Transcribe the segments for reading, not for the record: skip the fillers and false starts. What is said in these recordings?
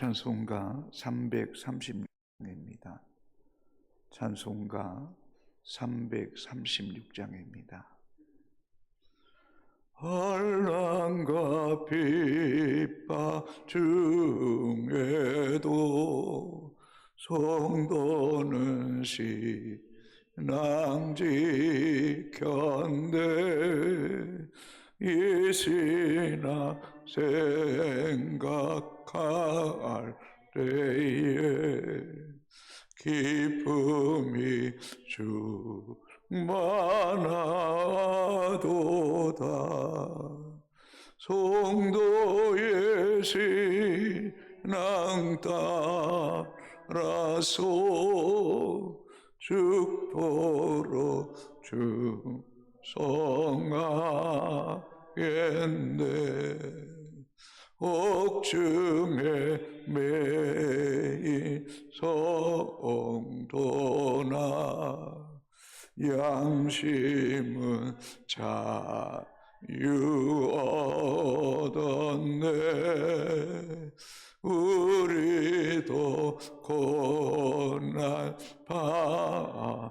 찬송가 336장입니다. 찬송가 336장입니다. 환난과 핍박 중에도 성도는 신앙 지켰네. 이 신앙 생각할 때에 기쁨이 충만하도다. 성도의 신앙 따라서 죽도록 충성하겠네. 옥중에 매인 성도나 양심은 자유 얻었네. 우리도 고난 받으며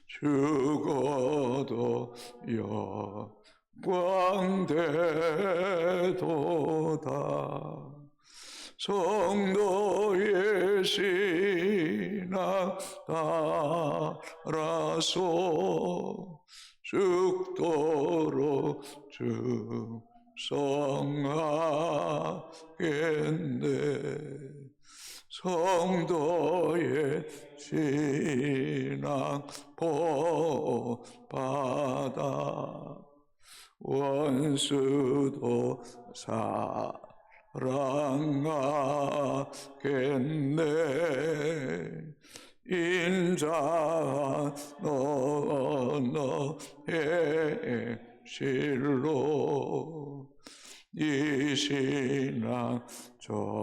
죽어도 영광되도다. 성도의 신앙 따라서 죽도록 충성하겠네. 성도의 신앙 복받아 원수도 사랑하겠네. 인자한 너의 실로 이 신앙 전파리라.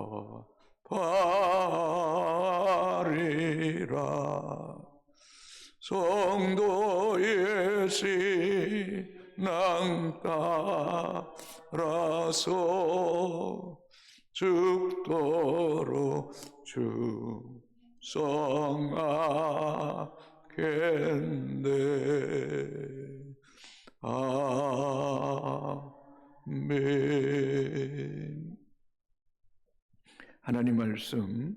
성도의 신앙 따라서 죽도록 충성하겠네. 아멘. 하나님 말씀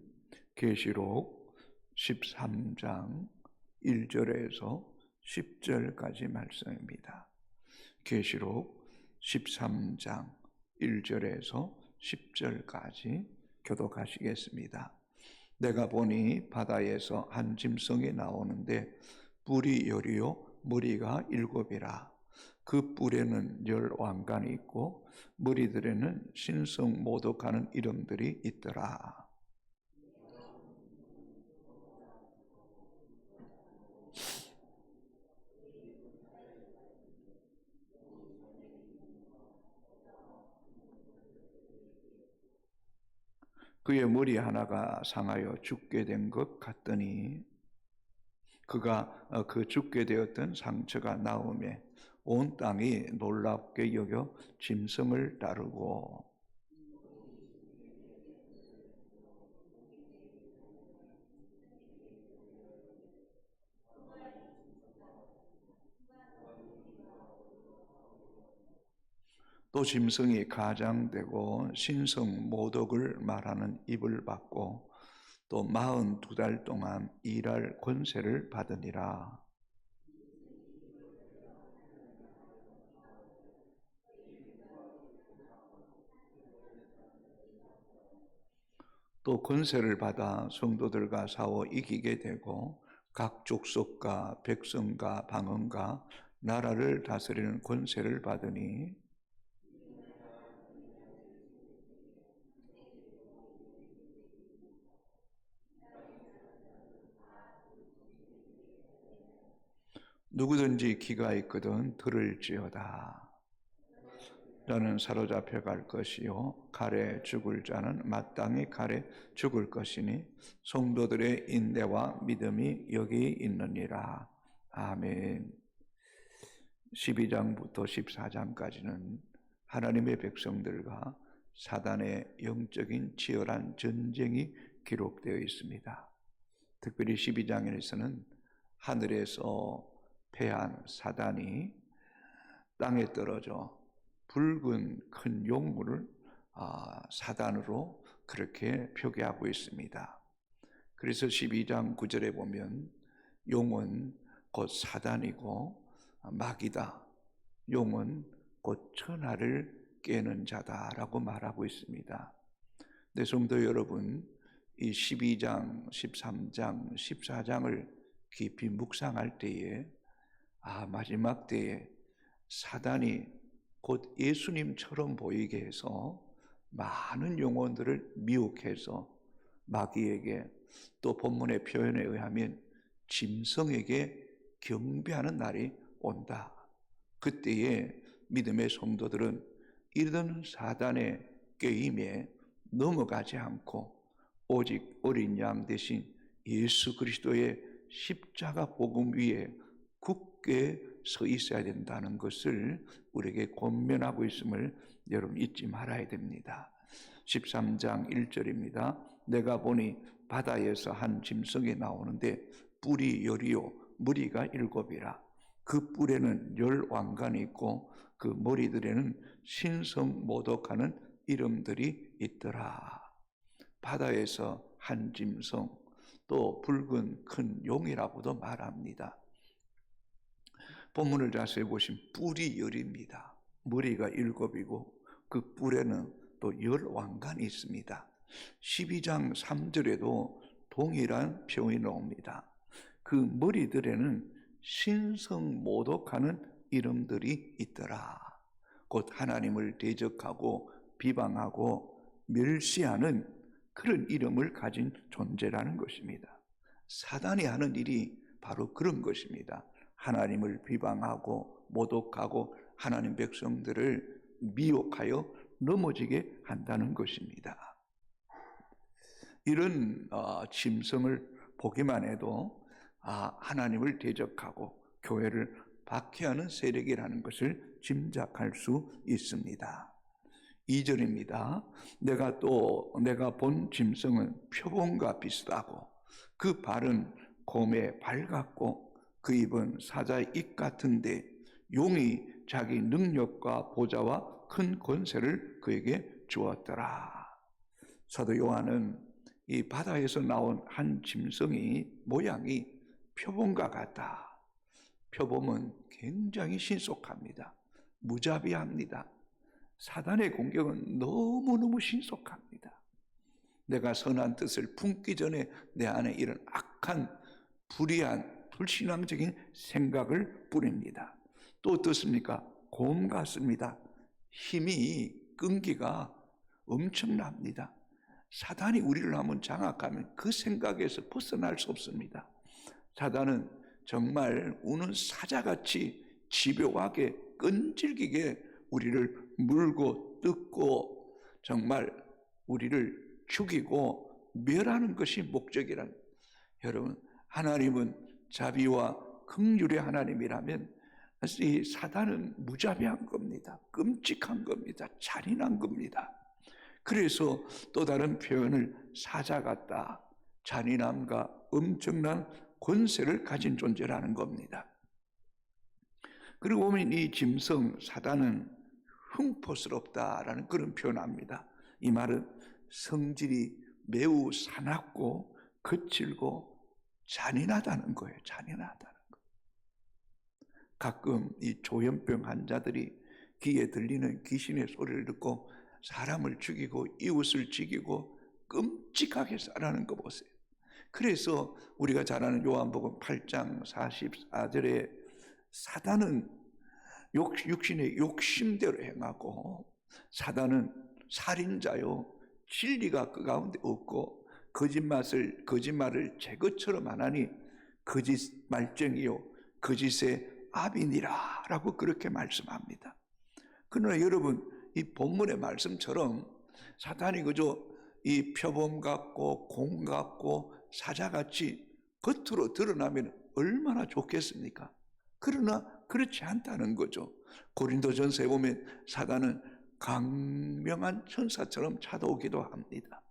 계시록 13장 1절에서 10절까지 말씀입니다. 계시록 13장 1절에서 10절까지 교독하시겠습니다. 내가 보니 바다에서 한 짐승이 나오는데 뿔이 열이요 머리가 7이라. 그 뿔에는 10왕관이 있고 머리들에는 신성 모독하는 이름들이 있더라. 그의 머리 하나가 상하여 죽게 된 것 같더니 그가 그 죽게 되었던 상처가 나음에 온 땅이 놀랍게 여겨 짐승을 따르고 또 짐승이 가장되고 신성 모독을 말하는 입을 받고 또 42달 동안 일할 권세를 받으니라. 또 권세를 받아 성도들과 싸워 이기게 되고 각 족속과 백성과 방언과 나라를 다스리는 권세를 받으니 누구든지 귀가 있거든 들을지어다. 나는 사로잡혀 갈 것이요 칼에 죽을 자는 마땅히 칼에 죽을 것이니 성도들의 인내와 믿음이 여기 있느니라. 아멘. 12장부터 14장까지는 하나님의 백성들과 사단의 영적인 치열한 전쟁이 기록되어 있습니다. 특별히 12장에서는 하늘에서 패한 사단이 땅에 떨어져 붉은 큰 용물을 사단으로 그렇게 표기하고 있습니다. 그래서 12장 9절에 보면 용은 곧 사단이고 마귀다. 용은 곧 천하를 깨는 자다라고 말하고 있습니다. 네, 성도 여러분, 이 12장, 13장, 14장을 깊이 묵상할 때에 마지막 때에 사단이 곧 예수님처럼 보이게 해서 많은 영혼들을 미혹해서 마귀에게, 또 본문의 표현에 의하면 짐승에게 경배하는 날이 온다. 그때에 믿음의 성도들은 이런 사단의 게임에 넘어가지 않고 오직 어린 양 대신 예수 그리스도의 십자가 복음 위에 굳게 서 있어야 된다는 것을 우리에게 권면하고 있음을 여러분 잊지 말아야 됩니다. 13장 1절입니다. 내가 보니 바다에서 한 짐승이 나오는데 뿔이 10이요 머리가 7이라. 그 뿔에는 10왕관이 있고 그 머리들에는 신성모독하는 이름들이 있더라. 바다에서 한 짐승, 또 붉은 큰 용이라고도 말합니다. 본문을 자세히 보시면 뿔이 10입니다. 머리가 7이고 그 뿔에는 또 10왕관이 있습니다. 12장 3절에도 동일한 표현이 나옵니다. 그 머리들에는 신성모독하는 이름들이 있더라. 곧 하나님을 대적하고 비방하고 멸시하는 그런 이름을 가진 존재라는 것입니다. 사단이 하는 일이 바로 그런 것입니다. 하나님을 비방하고 모독하고 하나님 백성들을 미혹하여 넘어지게 한다는 것입니다. 이런 짐승을 보기만 해도 하나님을 대적하고 교회를 박해하는 세력이라는 것을 짐작할 수 있습니다. 2절입니다. 내가 본 짐승은 표범과 비슷하고 그 발은 곰의 발 같고 그 입은 사자의 입 같은데 용이 자기 능력과 보좌와 큰 권세를 그에게 주었더라. 사도 요한은 이 바다에서 나온 한 짐승이 모양이 표범과 같다. 표범은 굉장히 신속합니다. 무자비합니다. 사단의 공격은 너무너무 신속합니다. 내가 선한 뜻을 품기 전에 내 안에 이런 악한 불의한 불신앙적인 생각을 뿌립니다. 또 어떻습니까? 곰 같습니다. 힘이 끈기가 엄청납니다. 사단이 우리를 한번 장악하면 그 생각에서 벗어날 수 없습니다. 사단은 정말 우는 사자같이 집요하게 끈질기게 우리를 물고 뜯고 정말 우리를 죽이고 멸하는 것이 목적이란. 여러분, 하나님은 자비와 긍휼의 하나님이라면 이 사단은 무자비한 겁니다. 끔찍한 겁니다. 잔인한 겁니다. 그래서 또 다른 표현을 사자 같다. 잔인함과 엄청난 권세를 가진 존재라는 겁니다. 그리고 보면 이 짐승 사단은 흉포스럽다라는 그런 표현합니다. 이 말은 성질이 매우 사납고 거칠고 잔인하다는 거예요. 잔인하다는 거. 가끔 이 조현병 환자들이 귀에 들리는 귀신의 소리를 듣고 사람을 죽이고 이웃을 죽이고 끔찍하게 살아가는 거 보세요. 그래서 우리가 잘 아는 요한복음 8장 44절에 사단은 육신의 욕심대로 행하고 사단은 살인자요 진리가 그 가운데 없고 거짓말을 제 것처럼 안 하니 거짓말쟁이요 거짓의 아비니라 라고 그렇게 말씀합니다. 그러나 여러분, 이 본문의 말씀처럼 사탄이 그저 이 표범 같고 공 같고 사자같이 겉으로 드러나면 얼마나 좋겠습니까? 그러나 그렇지 않다는 거죠. 고린도전서에 보면 사단은 강명한 천사처럼 찾아오기도 합니다.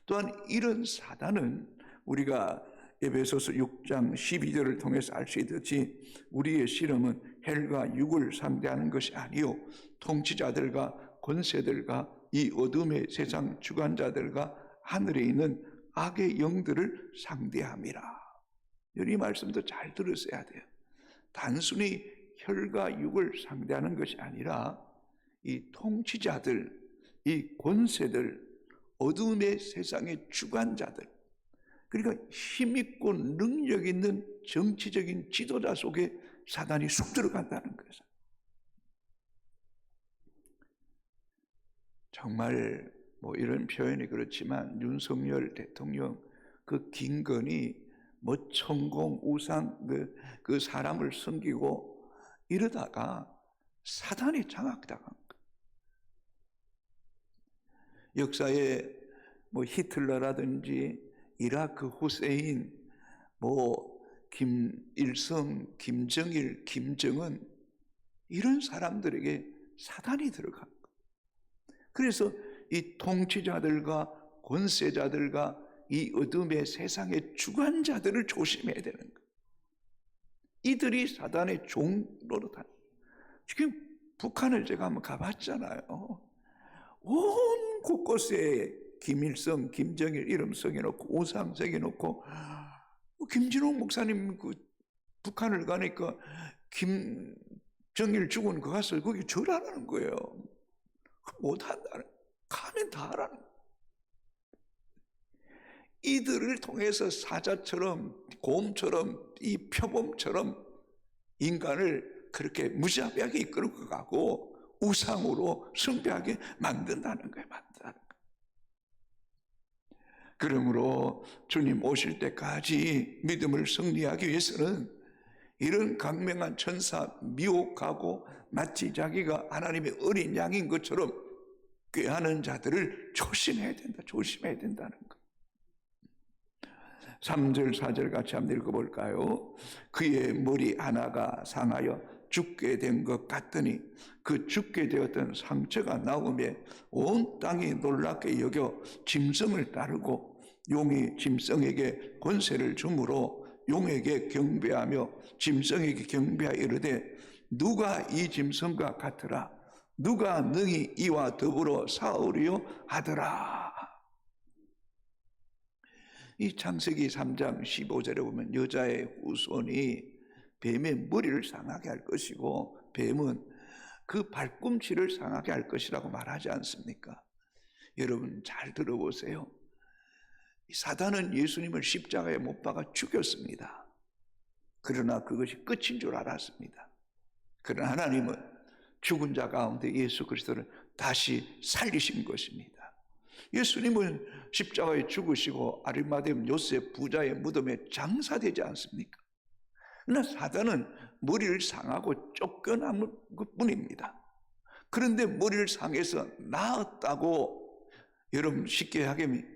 또한 이런 사단은 우리가 에베소서 6장 12절을 통해서 알 수 있듯이 우리의 실험은 헬과 육을 상대하는 것이 아니요 통치자들과 권세들과 이 어둠의 세상 주관자들과 하늘에 있는 악의 영들을 상대함이라. 이 말씀도 잘 들으셔야 돼요. 단순히 혈과 육을 상대하는 것이 아니라 이 통치자들, 이 권세들, 어둠의 세상의 주관자들, 그러니까 힘있고 능력 있는 정치적인 지도자 속에 사단이 쑥 들어간다는 거예요. 정말 뭐 이런 표현이 그렇지만 윤석열 대통령 그 김건희 뭐 천공 우상 그 사람을 섬기고 이러다가 사단이 장악당한 거예요. 역사에 뭐 히틀러라든지 이라크 후세인, 뭐 김일성, 김정일, 김정은 이런 사람들에게 사단이 들어간 거예요. 그래서 이 통치자들과 권세자들과 이 어둠의 세상의 주관자들을 조심해야 되는 거예요. 이들이 사단의 종로로 다. 지금 북한을 제가 한번 가봤잖아요. 온 곳곳에 김일성, 김정일 이름 써놓고 우상 새겨놓고 김진홍 목사님 그 북한을 가니까 김정일 죽은 거 가서 거기 절하라는 거예요. 못한다는, 가면 다 하라는 거예요. 이들을 통해서 사자처럼 곰처럼 이 표범처럼 인간을 그렇게 무자비하게 이끌고 가고 우상으로 숭배하게 만든다는 거예요. 그러므로 주님 오실 때까지 믿음을 승리하기 위해서는 이런 강명한 천사 미혹하고 마치 자기가 하나님의 어린 양인 것처럼 꾀하는 자들을 조심해야 된다는 것. 3절 4절 같이 한번 읽어볼까요? 그의 머리 하나가 상하여 죽게 된 것 같더니 그 죽게 되었던 상처가 나오며 온 땅이 놀랍게 여겨 짐승을 따르고 용이 짐승에게 권세를 주므로 용에게 경배하며 짐승에게 경배하여 이르되 누가 이 짐승과 같으라 누가 능히 이와 더불어 싸우리요 하더라. 이 창세기 3장 15절에 보면 여자의 후손이 뱀의 머리를 상하게 할 것이고 뱀은 그 발꿈치를 상하게 할 것이라고 말하지 않습니까? 여러분 잘 들어보세요. 사단은 예수님을 십자가에 못 박아 죽였습니다. 그러나 그것이 끝인 줄 알았습니다. 그러나 하나님은 죽은 자 가운데 예수 그리스도를 다시 살리신 것입니다. 예수님은 십자가에 죽으시고 아리마대 요셉 부자의 무덤에 장사되지 않습니까? 그러나 사단은 머리를 상하고 쫓겨난 것뿐입니다. 그런데 머리를 상해서 나았다고, 여러분 쉽게 하면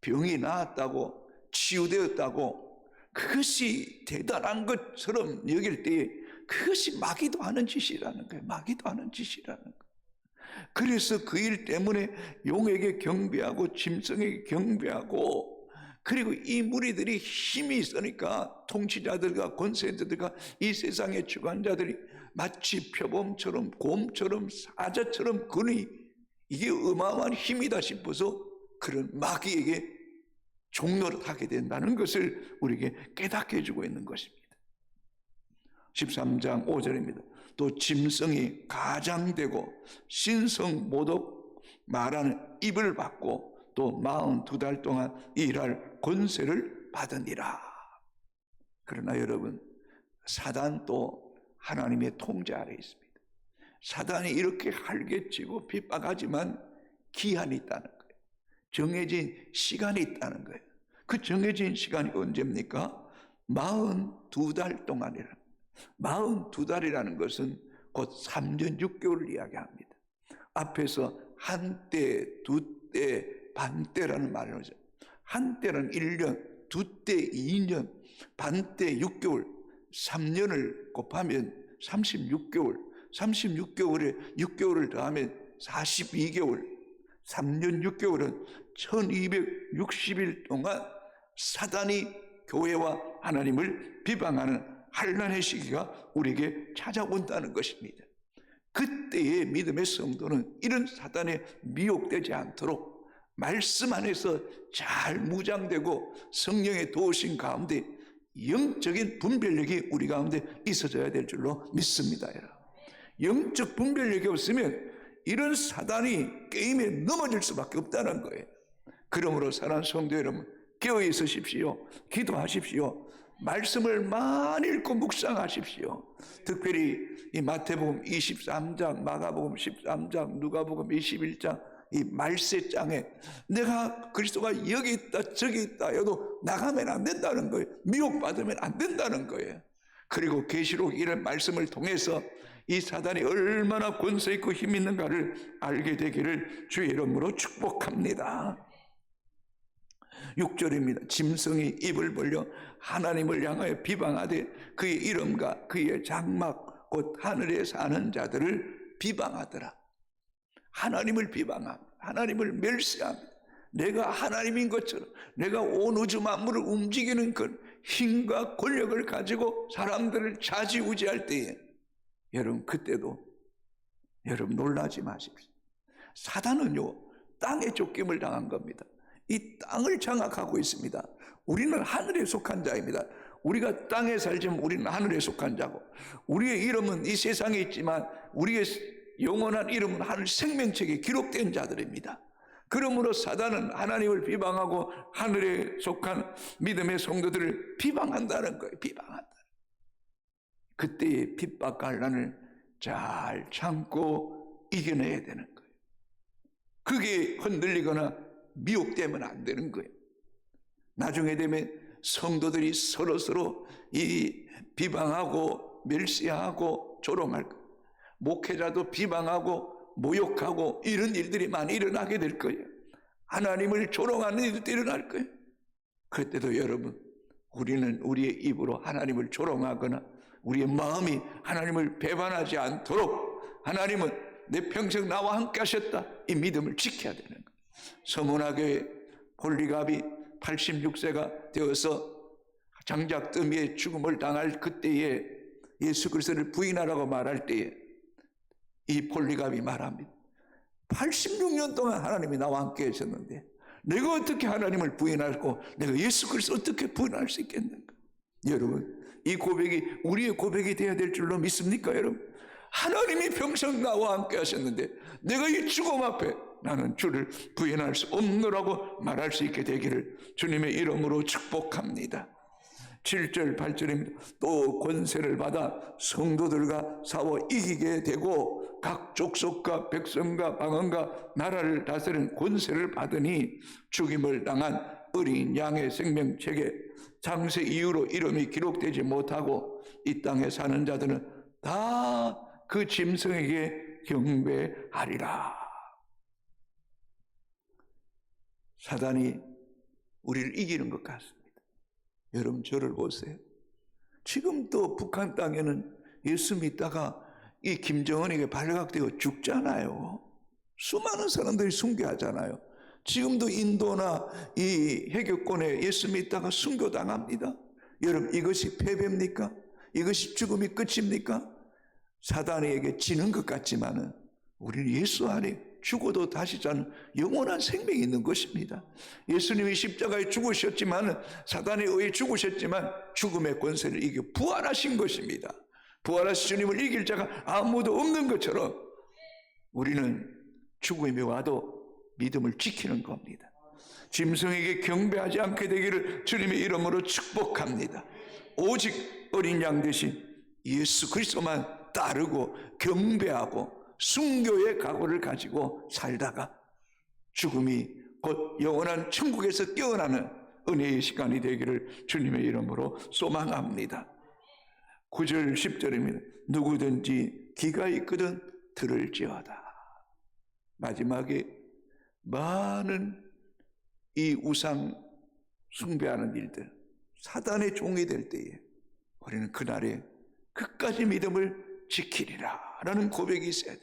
병이 나았다고, 치유되었다고, 그것이 대단한 것처럼 여길 때에 그것이 마귀도 하는 짓이라는 거예요. 마귀도 하는 짓이라는 거예요. 그래서 그 일 때문에 용에게 경배하고 짐승에게 경배하고, 그리고 이 무리들이 힘이 있으니까 통치자들과 권세자들과 이 세상의 주관자들이 마치 표범처럼 곰처럼 사자처럼 그니 이게 어마어마한 힘이다 싶어서 그런 마귀에게 종노릇하게 된다는 것을 우리에게 깨닫게 해주고 있는 것입니다. 13장 5절입니다. 또 짐승이 가장되고 신성 모독 말하는 입을 받고 또 42달 동안 일할 권세를 받으니라. 그러나 여러분, 사단도 하나님의 통제 아래 있습니다. 사단이 이렇게 활개치고 핍박하지만 기한이 있다는 거예요. 정해진 시간이 있다는 거예요. 그 정해진 시간이 언제입니까? 42달 동안이라는 거예요. 42달이라는 것은 곧 3년 6개월을 이야기합니다. 앞에서 한때, 두때, 반때라는 말을 하죠. 한때는 1년, 두때 2년, 반때 6개월, 3년을 곱하면 36개월, 36개월에 6개월을 더하면 42개월, 3년 6개월은 1260일 동안 사단이 교회와 하나님을 비방하는 환난의 시기가 우리에게 찾아온다는 것입니다. 그때의 믿음의 성도는 이런 사단에 미혹되지 않도록 말씀 안에서 잘 무장되고 성령의 도우심 가운데 영적인 분별력이 우리 가운데 있어져야 될 줄로 믿습니다. 영적 분별력이 없으면 이런 사단이 게임에 넘어질 수밖에 없다는 거예요. 그러므로 사랑하는 성도 여러분, 깨어 있으십시오. 기도하십시오. 말씀을 많이 읽고 묵상하십시오. 특별히 이 마태복음 23장, 마가복음 13장, 누가복음 21장 이 말세장에 내가 그리스도가 여기 있다 저기 있다 해도 나가면 안 된다는 거예요. 미혹받으면 안 된다는 거예요. 그리고 계시록 이런 말씀을 통해서 이 사단이 얼마나 권세 있고 힘 있는가를 알게 되기를 주의 이름으로 축복합니다. 6절입니다. 짐승이 입을 벌려 하나님을 향하여 비방하되 그의 이름과 그의 장막 곧 하늘에 사는 자들을 비방하더라. 하나님을 비방합니다. 하나님을 멸시합니다. 내가 하나님인 것처럼 내가 온 우주 만물을 움직이는 그 힘과 권력을 가지고 사람들을 좌지우지할 때에 여러분 그때도 여러분 놀라지 마십시오. 사단은요 땅에 쫓김을 당한 겁니다. 이 땅을 장악하고 있습니다. 우리는 하늘에 속한 자입니다. 우리가 땅에 살지만 우리는 하늘에 속한 자고 우리의 이름은 이 세상에 있지만 우리의 영원한 이름은 하늘 생명책에 기록된 자들입니다. 그러므로 사단은 하나님을 비방하고 하늘에 속한 믿음의 성도들을 비방한다는 거예요. 비방한다. 그때의 핍박과 환난을 잘 참고 이겨내야 되는 거예요. 그게 흔들리거나 미혹되면 안 되는 거예요. 나중에 되면 성도들이 서로 이 비방하고 멸시하고 조롱할 거예요. 목회자도 비방하고 모욕하고 이런 일들이 많이 일어나게 될 거예요. 하나님을 조롱하는 일도 일어날 거예요. 그때도 여러분 우리는 우리의 입으로 하나님을 조롱하거나 우리의 마음이 하나님을 배반하지 않도록 하나님은 내 평생 나와 함께 하셨다 이 믿음을 지켜야 되는 거예요. 서문화교회 폴리갑이 86세가 되어서 장작더미에 죽음을 당할 그때에 예수 그리스도를 부인하라고 말할 때에 이 폴리갑이 말합니다. 86년 동안 하나님이 나와 함께 하셨는데 내가 어떻게 하나님을 부인하고 내가 예수 그리스도 어떻게 부인할 수 있겠는가? 여러분 이 고백이 우리의 고백이 되어야 될 줄로 믿습니까? 여러분 하나님이 평생 나와 함께 하셨는데 내가 이 죽음 앞에 나는 주를 부인할 수 없노라고 말할 수 있게 되기를 주님의 이름으로 축복합니다. 7절 8절입니다. 또 권세를 받아 성도들과 싸워 이기게 되고 각 족속과 백성과 방언과 나라를 다스리는 권세를 받으니 죽임을 당한 어린 양의 생명책에 장세 이후로 이름이 기록되지 못하고 이 땅에 사는 자들은 다 그 짐승에게 경배하리라. 사단이 우리를 이기는 것 같습니다. 여러분 저를 보세요. 지금도 북한 땅에는 예수 믿다가 이 김정은에게 발각되어 죽잖아요. 수많은 사람들이 순교하잖아요. 지금도 인도나 이 해교권에 예수 믿다가 순교당합니다. 여러분 이것이 패배입니까? 이것이 죽음이 끝입니까? 사단에게 지는 것 같지만은 우리는 예수 안에 죽어도 다시 사는 영원한 생명이 있는 것입니다. 예수님이 십자가에 죽으셨지만 사단에 의해 죽으셨지만 죽음의 권세를 이겨 부활하신 것입니다. 부활하신 주님을 이길 자가 아무도 없는 것처럼 우리는 죽음이 와도 믿음을 지키는 겁니다. 짐승에게 경배하지 않게 되기를 주님의 이름으로 축복합니다. 오직 어린 양 대신 예수 그리스도만 따르고 경배하고 순교의 각오를 가지고 살다가 죽음이 곧 영원한 천국에서 깨어나는 은혜의 시간이 되기를 주님의 이름으로 소망합니다. 9절 10절입니다. 누구든지 귀가 있거든 들을지어다. 마지막에 많은 이 우상 숭배하는 일들 사단의 종이 될 때에 우리는 그날에 끝까지 믿음을 지키리라 라는 고백이 있어야 돼.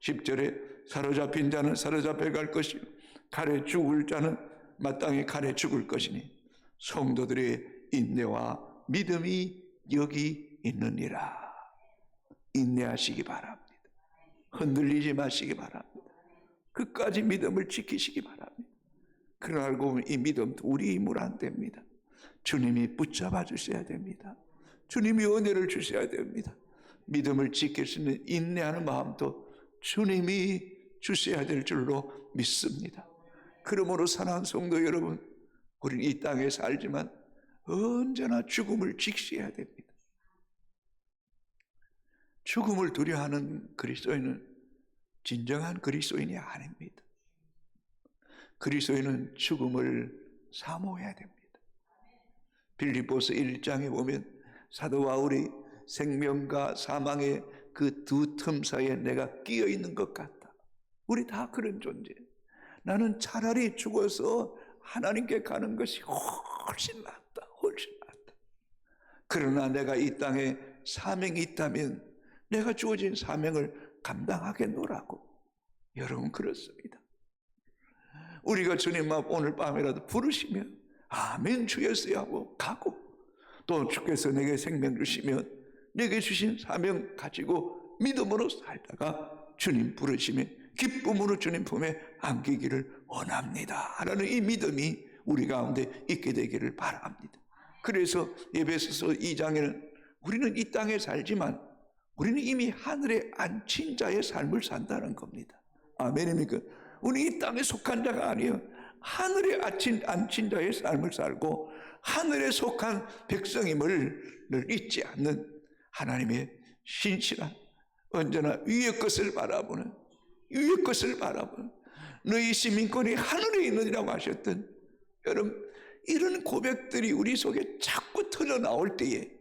10절에 사로잡힌 자는 사로잡혀 갈 것이요 칼에 죽을 자는 마땅히 칼에 죽을 것이니 성도들의 인내와 믿음이 여기 있느니라. 인내하시기 바랍니다. 흔들리지 마시기 바랍니다. 끝까지 믿음을 지키시기 바랍니다. 그러나 알고 보면 이 믿음 우리 힘으로 안 됩니다. 주님이 붙잡아 주셔야 됩니다. 주님이 은혜를 주셔야 됩니다. 믿음을 지킬 수 있는 인내하는 마음도 주님이 주셔야 될 줄로 믿습니다. 그러므로 사랑하는 성도 여러분, 우리는 이 땅에 살지만 언제나 죽음을 직시해야 됩니다. 죽음을 두려워하는 그리스도인은 진정한 그리스도인이 아닙니다. 그리스도인은 죽음을 사모해야 됩니다. 빌립보서 1장에 보면 사도 바울이 생명과 사망의 그 두 틈 사이에 내가 끼어 있는 것 같다. 우리 다 그런 존재. 나는 차라리 죽어서 하나님께 가는 것이 훨씬 낫다. 훨씬 낫다. 그러나 내가 이 땅에 사명이 있다면 내가 주어진 사명을 감당하겠노라고. 여러분 그렇습니다. 우리가 주님 앞 오늘 밤이라도 부르시면 아멘 주 예수여 하고 가고, 또 주께서 내게 생명 주시면 내게 주신 사명 가지고 믿음으로 살다가 주님 부르시면 기쁨으로 주님 품에 안기기를 원합니다 라는 이 믿음이 우리 가운데 있게 되기를 바랍니다. 그래서 에베소서 2장에는 우리는 이 땅에 살지만 우리는 이미 하늘에 앉힌 자의 삶을 산다는 겁니다. 아멘입니까? 우리 이 땅에 속한 자가 아니에요. 하늘에 앉힌 자의 삶을 살고 하늘에 속한 백성임을 늘 잊지 않는 하나님의 신실한, 언제나 위의 것을 바라보는, 위의 것을 바라보는, 너희 시민권이 하늘에 있느니라고 하셨던, 여러분 이런 고백들이 우리 속에 자꾸 터져나올 때에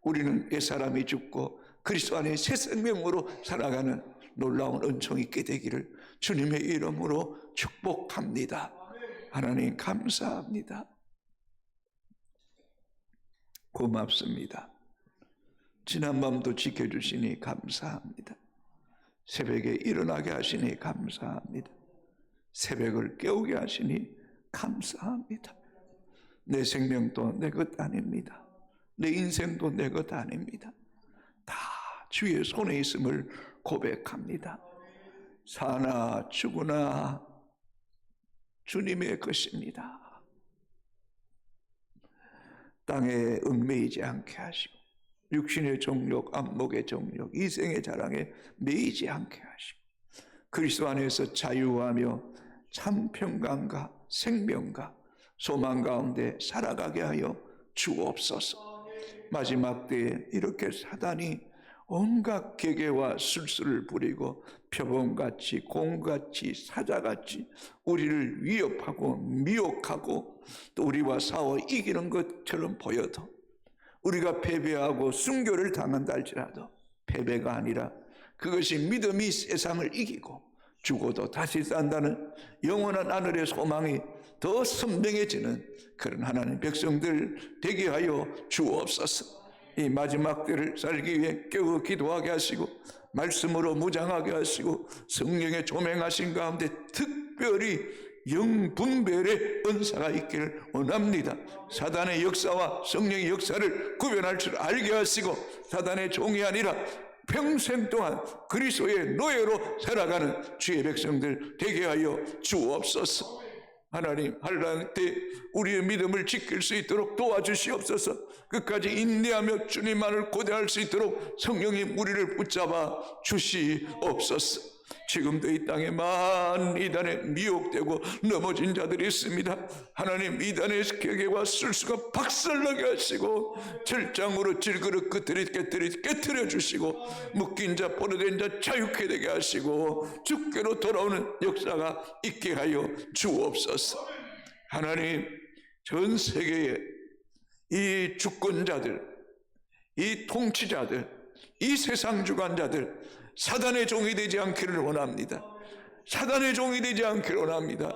우리는 옛사람이 죽고 그리스도 안에 새 생명으로 살아가는 놀라운 은총이 있게 되기를 주님의 이름으로 축복합니다. 하나님 감사합니다. 고맙습니다. 지난밤도 지켜주시니 감사합니다. 새벽에 일어나게 하시니 감사합니다. 새벽을 깨우게 하시니 감사합니다. 내 생명도 내 것 아닙니다. 내 인생도 내 것 아닙니다. 다 주의 손에 있음을 고백합니다. 사나 죽으나 주님의 것입니다. 땅에 얽매이지 않게 하시고 육신의 정욕, 안목의 정욕, 이생의 자랑에 매이지 않게 하시고 그리스도 안에서 자유하며 참 평강과 생명과 소망 가운데 살아가게 하여 주옵소서. 마지막 때에 이렇게 사단이 온갖 계계와 술수를 부리고 표범같이 공같이 사자같이 우리를 위협하고 미혹하고 또 우리와 싸워 이기는 것처럼 보여도 우리가 패배하고 순교를 당한다 할지라도 패배가 아니라 그것이 믿음이 세상을 이기고 죽어도 다시 산다는 영원한 하늘의 소망이 더 선명해지는 그런 하나님 백성들 되게 하여 주옵소서. 이 마지막 때를 살기 위해 깨어 기도하게 하시고 말씀으로 무장하게 하시고 성령의 조명하신 가운데 특별히 영분별의 은사가 있기를 원합니다. 사단의 역사와 성령의 역사를 구별할 줄 알게 하시고 사단의 종이 아니라 평생 동안 그리스도의 노예로 살아가는 주의 백성들 되게 하여 주옵소서. 하나님, 한란 때 우리의 믿음을 지킬 수 있도록 도와주시옵소서. 끝까지 인내하며 주님만을 고대할 수 있도록 성령님 우리를 붙잡아 주시옵소서. 지금도 이 땅에 많은 이단에 미혹되고 넘어진 자들이 있습니다. 하나님, 이단의 계계와 술수가 박살나게 하시고 절장으로 질그릇 끝들이 깨뜨려 주시고 묶인 자 포로된 자 자유케 되게 하시고 주께로 돌아오는 역사가 있게 하여 주옵소서. 하나님, 전 세계에 이 주권자들, 이 통치자들, 이 세상 주관자들 사단의 종이 되지 않기를 원합니다. 사단의 종이 되지 않기를 원합니다.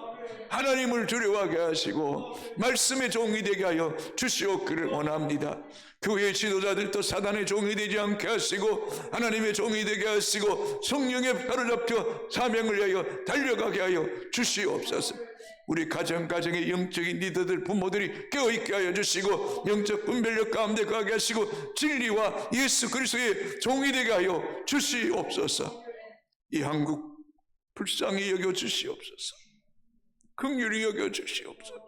하나님을 두려워하게 하시고 말씀의 종이 되게 하여 주시옵기를 원합니다. 교회 지도자들도 사단의 종이 되지 않게 하시고 하나님의 종이 되게 하시고 성령의 표를 잡혀 사명을 위하여 달려가게 하여 주시옵소서. 우리 가정의 영적인 리더들 부모들이 깨어있게 하여 주시고 영적 분별력 가운데 가게 하시고 진리와 예수 그리스도의 종이 되게 하여 주시옵소서. 이 한국 불쌍히 여겨 주시옵소서. 긍휼히 여겨 주시옵소서.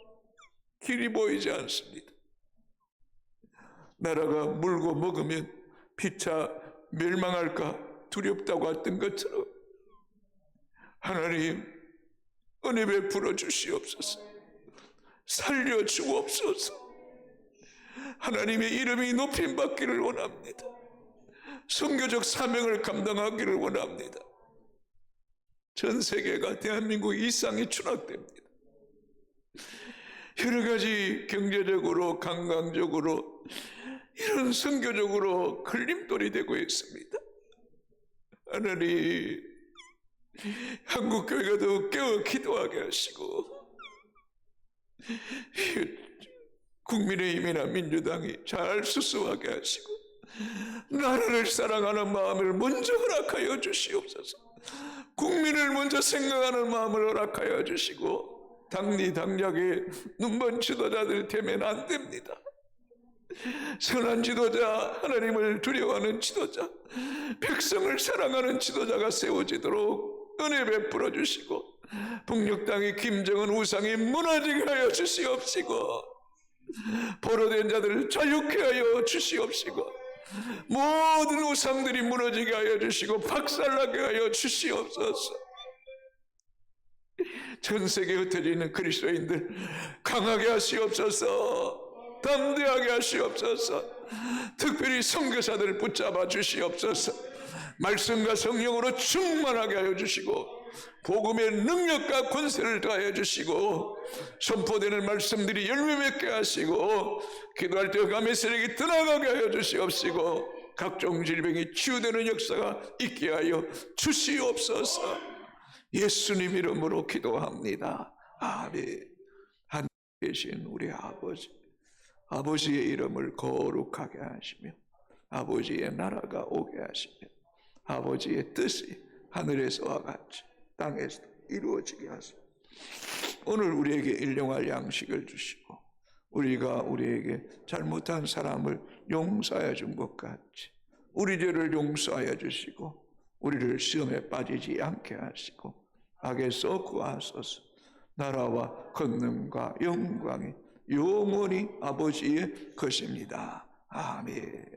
길이 보이지 않습니다. 나라가 물고 먹으면 피차 멸망할까 두렵다고 했던 것처럼 하나님 은혜 베풀어 주시옵소서. 살려 주옵소서. 하나님의 이름이 높임받기를 원합니다. 선교적 사명을 감당하기를 원합니다. 전 세계가 대한민국 이상이 추락됩니다. 여러 가지 경제적으로 관광적으로 이런 선교적으로 걸림돌이 되고 있습니다. 하나님 한국교회가 더 깨어 기도하게 하시고 국민의힘이나 민주당이 잘 수습하게 하시고 나라를 사랑하는 마음을 먼저 허락하여 주시옵소서. 국민을 먼저 생각하는 마음을 허락하여 주시고 당리 당략에 눈먼 지도자들 되면 안 됩니다. 선한 지도자, 하나님을 두려워하는 지도자, 백성을 사랑하는 지도자가 세워지도록 은혜 베풀어 주시고 북녘 땅의 김정은 우상이 무너지게 하여 주시옵시고 포로된 자들을 자유케 하여 주시옵시고 모든 우상들이 무너지게 하여 주시고 박살나게 하여 주시옵소서. 전 세계에 흩어져 있는 그리스도인들 강하게 하시옵소서. 담대하게 하시옵소서. 특별히 선교사들을 붙잡아 주시옵소서. 말씀과 성령으로 충만하게 하여 주시고 복음의 능력과 권세를 더하여 주시고 선포되는 말씀들이 열매 맺게 하시고 기도할 때 감의 세력이 드나가게 하여 주시옵시고 각종 질병이 치유되는 역사가 있게 하여 주시옵소서. 예수님 이름으로 기도합니다. 아멘. 하늘에 계신 우리 아버지의 이름을 거룩하게 하시며 아버지의 나라가 오게 하시며 아버지의 뜻이 하늘에서와 같이 땅에서 이루어지게 하소서. 오늘 우리에게 일용할 양식을 주시고 우리가 우리에게 잘못한 사람을 용서하여 준 것 같이 우리 죄를 용서하여 주시고 우리를 시험에 빠지지 않게 하시고 악에서 구하소서. 나라와 권능과 영광이 영원히 아버지의 것입니다. 아멘.